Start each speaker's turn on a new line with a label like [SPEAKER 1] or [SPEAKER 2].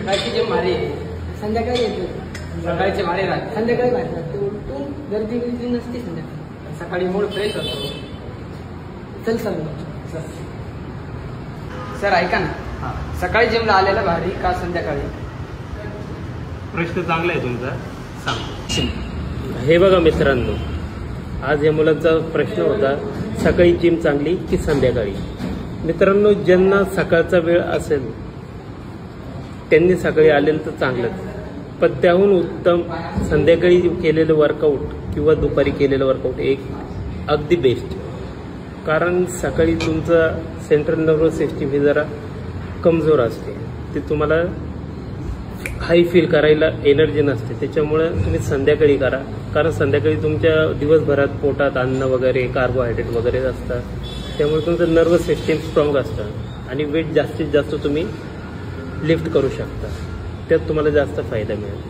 [SPEAKER 1] सकाळची जे मारे
[SPEAKER 2] संध्याकाळी येतो,
[SPEAKER 1] सकाळचे मारे राहते,
[SPEAKER 2] संध्याकाळी बाहेर लागतो, उठून गर्दी बिर्दी नसते संध्याकाळी.
[SPEAKER 1] सकाळी मूड फ्रेश होतो.
[SPEAKER 2] चल चालू.
[SPEAKER 1] सर ऐका ना, सकाळी जिमला आलेला भारी का संध्याकाळी?
[SPEAKER 3] प्रश्न चांगला आहे तुमचा, सांग. हे बघा मित्रांनो, आज या मुलांचा प्रश्न होता सकाळी जिम चांगली की संध्याकाळी. मित्रांनो, ज्यांना सकाळचा वेळ असेल त्यांनी सकाळी आलेलं तर चांगलंच, पण त्याहून उत्तम संध्याकाळी केलेलं वर्कआउट किंवा दुपारी केलेलं वर्कआउट एक अगदी बेस्ट. कारण सकाळी तुमचा सेंट्रल नर्वस सिस्टीम ही जरा कमजोर असते, ती तुम्हाला हाय फील करायला एनर्जी नसते, त्याच्यामुळं तुम्ही संध्याकाळी करा. कारण संध्याकाळी तुमच्या दिवसभरात पोटात अन्न वगैरे कार्बोहायड्रेट वगैरे असतात, त्यामुळे तुमचं नर्वस सिस्टीम स्ट्रॉंग असतं आणि वेट जास्तीत जास्त तुम्ही लिफ्ट करू शकता, त्यात तुम्हाला जास्त फायदा मिळेल.